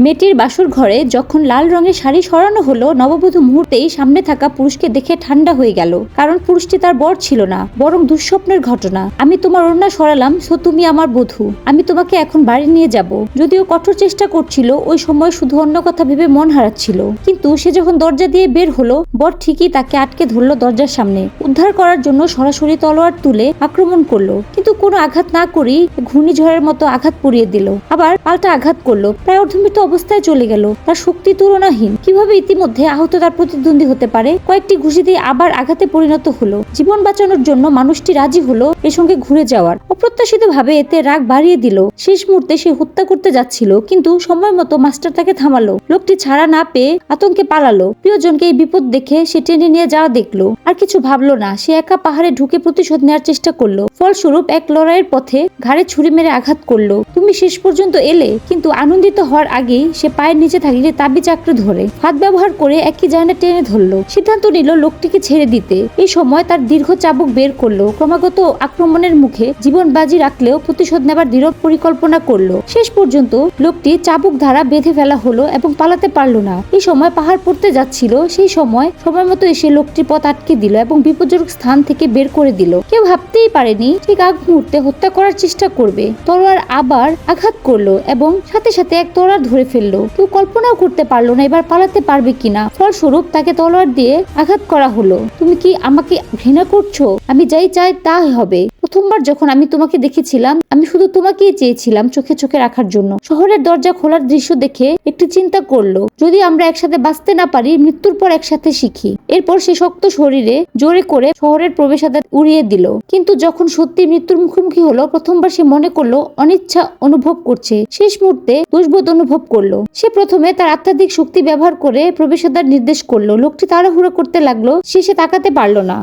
মেয়েটির বাসর ঘরে যখন লাল রঙের শাড়ি সরানো হলো, নববধূ মুহূর্তেই সামনে থাকা পুরুষকে দেখে ঠান্ডা হয়ে গেল। কারণ পুরুষটি তার বর ছিল না, বরং দুঃস্বপ্নের ঘটনা। আমি তোমার ওড়না সরালাম, সো তুমি আমার বধূ। আমি তোমাকে এখন বাড়ি নিয়ে যাব। যদিও কঠোর চেষ্টা করছিল, ওই সময় শুধু অন্য কথা ভেবে মন হারাচ্ছিল। কিন্তু সে যখন দরজা দিয়ে বের হলো, বর ঠিকই তাকে আটকে ধরলো দরজার সামনে। উদ্ধার করার জন্য সরাসরি তলোয়ার তুলে আক্রমণ করলো, কিন্তু কোনো আঘাত না করেই ঘূর্ণিঝড়ের মতো আঘাত পুড়িয়ে দিল। আবার পাল্টা আঘাত করলো, প্রায় অর্ধমৃত অবস্থায় চলে গেল। তার শক্তি তুলনাহীন। কিভাবে ইতিমধ্যে আহত তার প্রতিদ্বন্দ্বী হতে পারে? কয়েকটি ঘুষি দিয়ে আবার আঘাতে পরিণত হলো। জীবন বাঁচানোর জন্য মানুষটি রাজি হলো এর সঙ্গে ঘুরে যাওয়ার। অপ্রত্যাশিত ভাবে এতে রাগ বাড়িয়ে দিল। শেষ মুহূর্তে সে হত্যা করতে যাচ্ছিল, কিন্তু সময় মতো মাস্টার তাকে থামালো। লোকটি ছাড়া না পেয়ে আতঙ্কে পালালো। প্রিয়জনকে এই বিপদ দেখে সে টেনে নিয়ে যাওয়া দেখলো, আর কিছু ভাবলো না। সে একা পাহাড়ে ঢুকে প্রতিশোধ নেওয়ার চেষ্টা করলো। ফলস্বরূপ এক লড়াইয়ের পথে ঘাড়ে ছুরি মেরে আঘাত করলো। তুমি শেষ পর্যন্ত এলে। কিন্তু আনন্দিত হওয়ার আগেই সে পায়ের নিচে থাকিয়ে তাবিজ আঁকড়ে ধরে হাত ব্যবহার করে একই জায়গায় টেনে ধরলো। সিদ্ধান্ত নিল লোকটিকে ছেড়ে দিতে। এই সময় তার দীর্ঘ চাবুক বের করলো। ক্রমাগত আক্রমণের মুখে জীবন বাজি রাখলেও প্রতিশোধ নেবার দৃঢ় পরিকল্পনা করলো। শেষ পর্যন্ত লোকটি চাবুক ধারা বেঁধে ফেলা হলো এবং পালাতে পারলো না। এই সময় পাহাড় পড়তে যাচ্ছিল, সেই সময় মতো এসে লোকটির পথ আটকে দিল এবং বিপজ্জনক স্থান থেকে বের করে দিল। কেউ ভাবতেই পারেনি ঠিক আগ মুহূর্তে হত্যা করার চেষ্টা করবে। তলোয়ার আবার আঘাত করলো এবং সাথে সাথে এক তলোয়ার ধরে ফেললো। কেউ কল্পনাও করতে পারলো না এবার পালাতে পারবে কিনা। ফলস্বরূপ তাকে তলোয়ার দিয়ে আঘাত করা হলো। তুমি কি আমাকে ঘৃণা করছো? আমি যাই চাই তাই হবে। প্রথমবার যখন আমি তোমাকে দেখেছিলাম, আমি শুধু তোমাকেই চেয়েছিলাম চোখে চোখে রাখার জন্য। শহরের দরজা খোলার দৃশ্য দেখে একটু চিন্তা করলো, যদি আমরা একসাথে বাঁচতে না পারি, মৃত্যুর পর একসাথে শিখি। এরপর সে শক্ত শরীরে জোরে করে শহরের প্রবেশদ্বার উড়িয়ে দিল। কিন্তু যখন সত্যি মৃত্যুর মুখোমুখি হলো, প্রথমবার সে মনে করলো অনিচ্ছা অনুভব করছে। শেষ মুহূর্তে দোষবোধ অনুভব করলো। সে প্রথমে তার আধ্যাত্মিক শক্তি ব্যবহার করে প্রবেশদ্বার নির্দেশ করলো। লোকটি তাড়াহুড়ো করতে লাগলো, শেষে তাকাতে পারলো না।